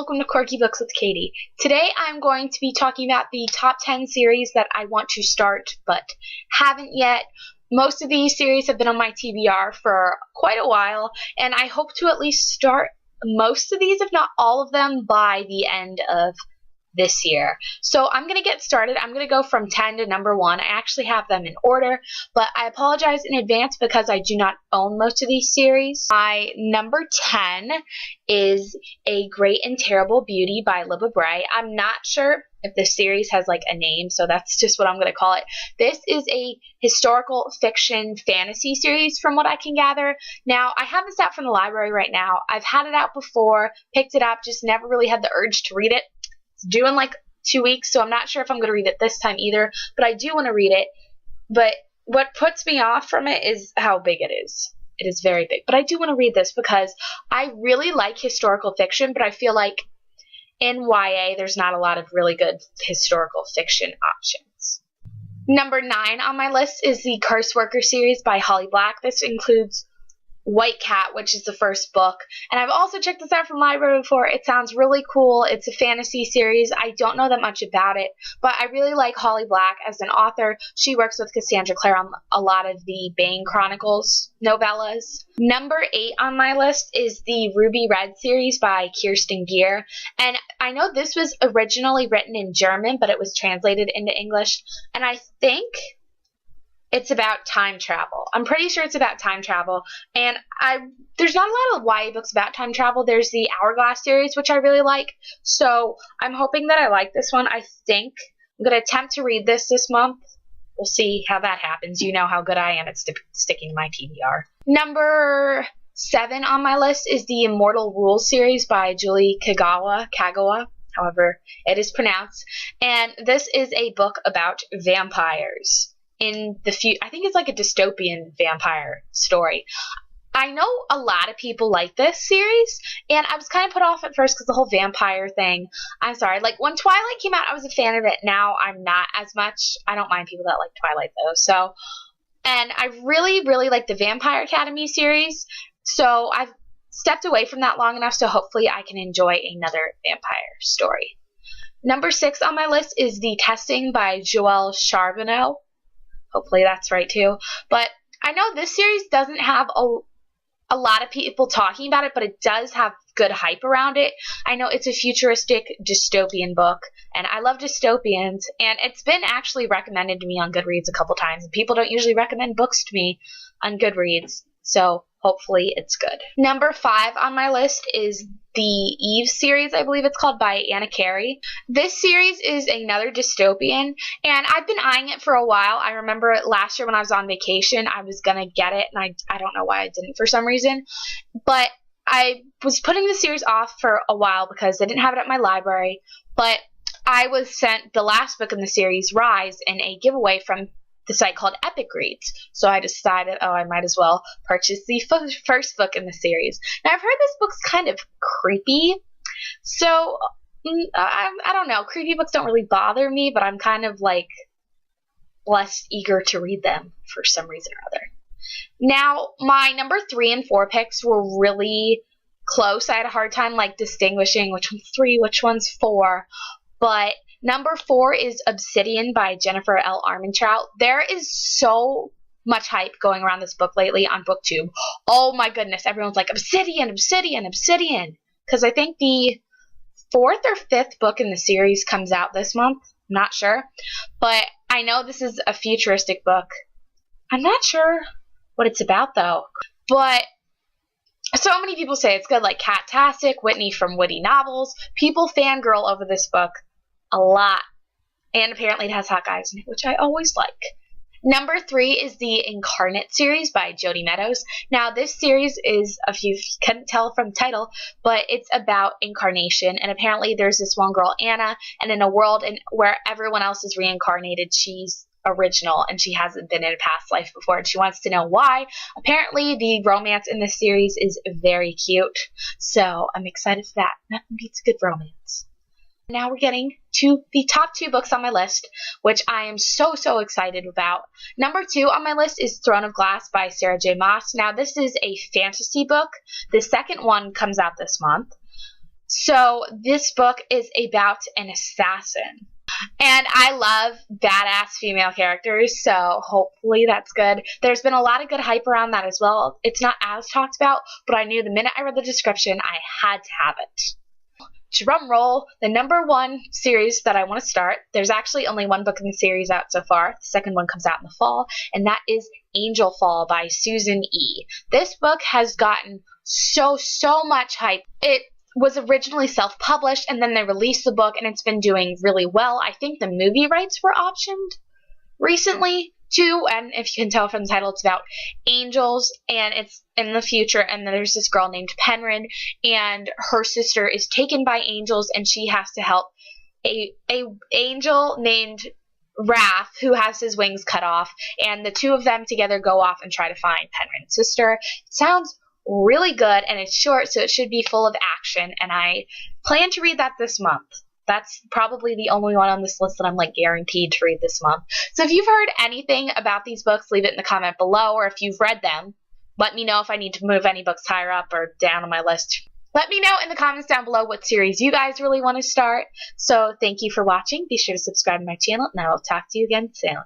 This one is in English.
welcome to Quirky Books with Katie. Today I'm going to be talking about the top 10 series that I want to start but haven't yet. Most of these series have been on my TBR for quite a while, and I hope to at least start most of these, if not all of them, by the end of this year. So I'm going to get started. I'm going to go from 10 to number 1. I actually have them in order, but I apologize in advance because I do not own most of these series. My number 10 is A Great and Terrible Beauty by Libba Bray. I'm not sure if the series has like a name, so that's just what I'm going to call it. This is a historical fiction fantasy series from what I can gather. Now, I have this out from the library right now. I've had it out before, picked it up, just never really had the urge to read it. Due in like 2 weeks, so I'm not sure if I'm going to read it this time either, but I do want to read it. But what puts me off from it is how big it is. It is very big. But I do want to read this because I really like historical fiction, but I feel like in YA there's not a lot of really good historical fiction options. Number 9 on my list is the Curse Worker series by Holly Black. This includes White Cat, which is the first book, and I've also checked this out from the library before. It sounds really cool. It's a fantasy series. I don't know that much about it, but I really like Holly Black as an author. She works with Cassandra Clare on a lot of the Bane Chronicles novellas. Number 8 on my list is the Ruby Red series by Kerstin Gier, and I know this was originally written in German, but it was translated into English, and I think it's about time travel. I'm pretty sure it's about time travel. And there's not a lot of YA books about time travel. There's the Hourglass series, which I really like. So I'm hoping that I like this one. I think I'm going to attempt to read this month. We'll see how that happens. You know how good I am at sticking to my TBR. Number 7 on my list is the Immortal Rule series by Julie Kagawa, however it is pronounced. And this is a book about vampires. I think it's like a dystopian vampire story. I know a lot of people like this series, and I was kind of put off at first because the whole vampire thing. I'm sorry. Like, when Twilight came out, I was a fan of it. Now I'm not as much. I don't mind people that like Twilight, though. So, and I really, really like the Vampire Academy series, so I've stepped away from that long enough, so hopefully I can enjoy another vampire story. Number 6 on my list is The Testing by Joelle Charbonneau. Hopefully that's right too. But I know this series doesn't have a lot of people talking about it, but it does have good hype around it. I know it's a futuristic dystopian book, and I love dystopians, and it's been actually recommended to me on Goodreads a couple times, and people don't usually recommend books to me on Goodreads, so hopefully it's good. Number 5 on my list is the Eve series, I believe it's called, by Anna Carey. This series is another dystopian, and I've been eyeing it for a while. I remember last year when I was on vacation, I was going to get it, and I don't know why I didn't for some reason. But I was putting the series off for a while because I didn't have it at my library. But I was sent the last book in the series, Rise, in a giveaway from the site called Epic Reads. So I decided, I might as well purchase the first book in the series. Now, I've heard this book's kind of creepy, so I don't know. Creepy books don't really bother me, but I'm kind of like less eager to read them for some reason or other. Now, my number 3 and 4 picks were really close. I had a hard time like distinguishing which one's 3, which one's 4, but number 4 is Obsidian by Jennifer L. Armentrout. There is so much hype going around this book lately on BookTube. Oh my goodness, everyone's like, Obsidian, Obsidian, Obsidian. Because I think the 4th or 5th book in the series comes out this month. I'm not sure. But I know this is a futuristic book. I'm not sure what it's about, though. But so many people say it's good, like Cat-tastic, Whitney from Witty Novels. People fangirl over this book a lot. And apparently it has hot guys in it, which I always like. Number 3 is the Incarnate series by Jodi Meadows. Now, this series is, if you couldn't tell from the title, but it's about incarnation. And apparently there's this one girl, Anna, and in a world where everyone else is reincarnated, she's original and she hasn't been in a past life before, and she wants to know why. Apparently the romance in this series is very cute, so I'm excited for that. Nothing beats a good romance. Now we're getting to the top 2 books on my list, which I am so excited about. Number 2 on my list is Throne of Glass by Sarah J. Maas. Now, this is a fantasy book. The second one comes out this month. So this book is about an assassin. And I love badass female characters, so hopefully that's good. There's been a lot of good hype around that as well. It's not as talked about, but I knew the minute I read the description, I had to have it. Drum roll, the number 1 series that I want to start. There's actually only 1 book in the series out so far. The second one comes out in the fall, and that is Angelfall by Susan E. This book has gotten so much hype. It was originally self-published, and then they released the book, and it's been doing really well. I think the movie rights were optioned recently, too, and if you can tell from the title, it's about angels, and it's in the future, and there's this girl named Penryn, and her sister is taken by angels, and she has to help a angel named Wrath, who has his wings cut off, and the two of them together go off and try to find Penryn's sister. It sounds really good, and it's short, so it should be full of action, and I plan to read that this month. That's probably the only one on this list that I'm like guaranteed to read this month. So if you've heard anything about these books, leave it in the comment below, or if you've read them, let me know if I need to move any books higher up or down on my list. Let me know in the comments down below what series you guys really want to start. So thank you for watching. Be sure to subscribe to my channel, and I will talk to you again soon.